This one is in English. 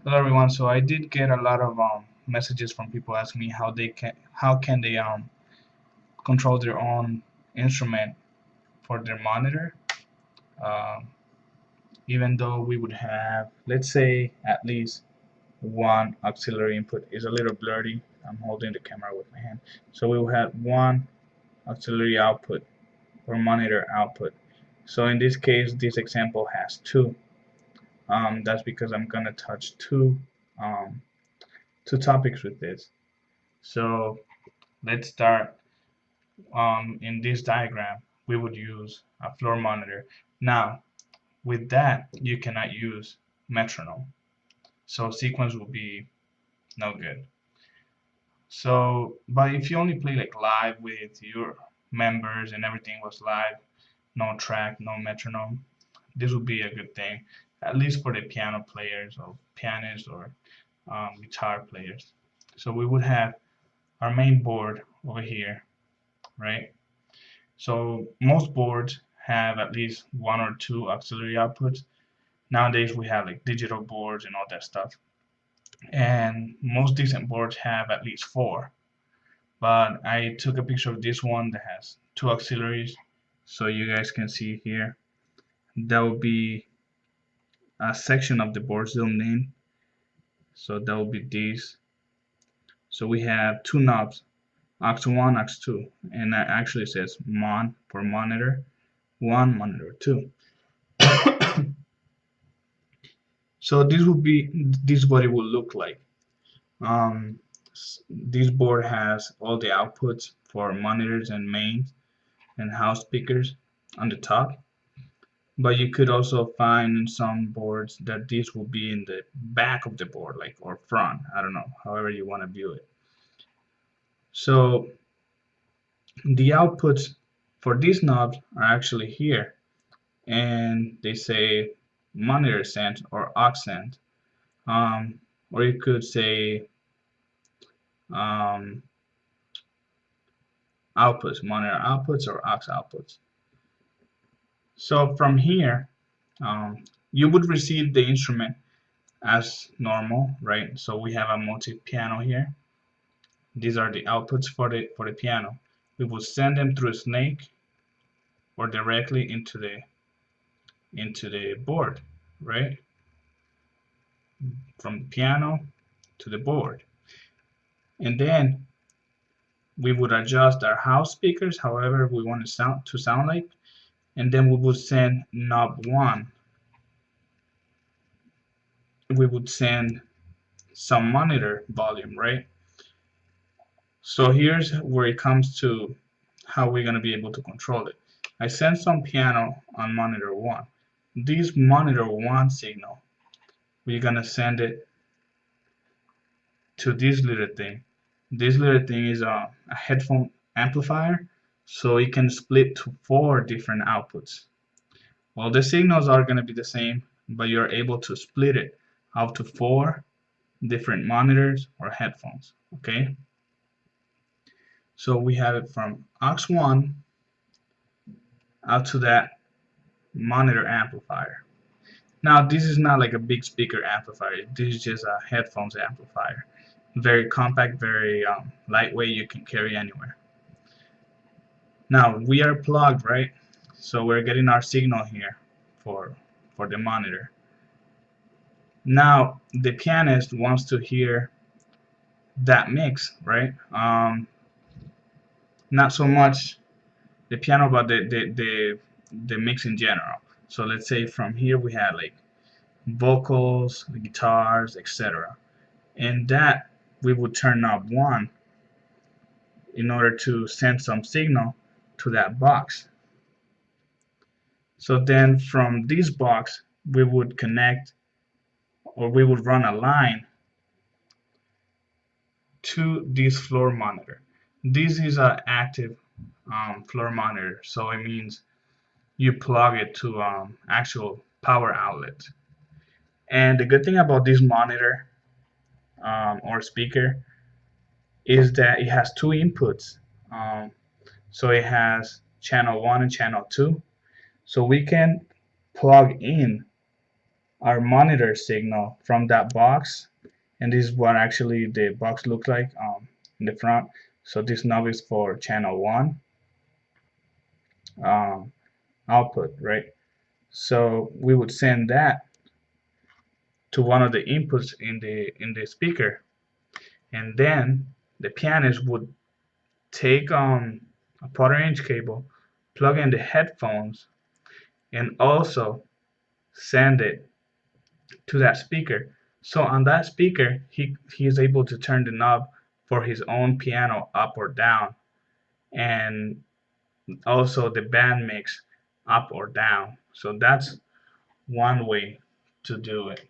Hello everyone. So I did get a lot of messages from people asking me how can they control their own instrument for their monitor, um, even though we would have, let's say, at least one auxiliary input. Is a little blurry. I'm holding the camera with my hand. So we will have one auxiliary output or monitor output. So in this case, this example has two. That's because I'm gonna touch um, two topics with this. So let's start. In this diagram, we would use a floor monitor. Now, with that, you cannot use metronome. So sequence will be no good. So, but if you only play like live with your members and everything was live, no track, no metronome, this would be a good thing, at least for the piano players or pianists or guitar players. So we would have our main board over here, right? So most boards have at least one or two auxiliary outputs. Nowadays we have like digital boards and all that stuff. And most decent boards have at least four. But I took a picture of this one that has two auxiliaries. So you guys can see here. That would be a section of the board zoomed in. So that would be this. So we have two knobs, aux1, aux2. And that actually says mon for monitor 1, monitor 2. So this is what it will look like. Um, this board has all the outputs for monitors and mains and house speakers on the top. But you could also find in some boards that this will be in the back of the board, like or front. I don't know, however you want to view it. So the outputs for these knobs are actually here, and they say monitor send or aux send, or you could say um, outputs, monitor outputs or aux outputs. So from here, you would receive the instrument as normal, right? So we have a multi-piano here. These are the outputs for the piano. We will send them through a snake or directly into the board, right? From the piano to the board. And then we would adjust our house speakers however we want to sound like, and then we would send knob 1. We would send some monitor volume, right? So here's where it comes to how we're going to be able to control it. I send some piano on monitor 1. This monitor 1 signal, we're going to send it to this little thing. This little thing is a headphone amplifier, so it can split to 4 different outputs. Well, the signals are going to be the same, but you're able to split it out to 4 different monitors or headphones, okay? So we have it from aux1 out to that monitor amplifier. Now this is not like a big speaker amplifier. This is just a headphones amplifier. Very compact, very lightweight. You can carry anywhere. Now we are plugged, right? So we're getting our signal here for the monitor. Now the pianist wants to hear that mix, right? Not so much the piano, but the mix in general. So let's say from here we had like vocals, guitars, etc. And that we would turn knob 1 in order to send some signal to that box. So then from this box we would connect, or we would run a line to this floor monitor. This is an active floor monitor, so it means you plug it to actual power outlet. And the good thing about this monitor or speaker is that it has two inputs. Um, so it has channel 1 and channel 2. So we can plug in our monitor signal from that box, and this is what actually the box looks like in the front. So this knob is for channel 1 um, output, right? So we would send that to one of the inputs in the speaker, and then the pianist would take a 1/4" cable, plug in the headphones, and also send it to that speaker. So on that speaker, he is able to turn the knob for his own piano up or down, and also the band mix up or down. So that's one way to do it.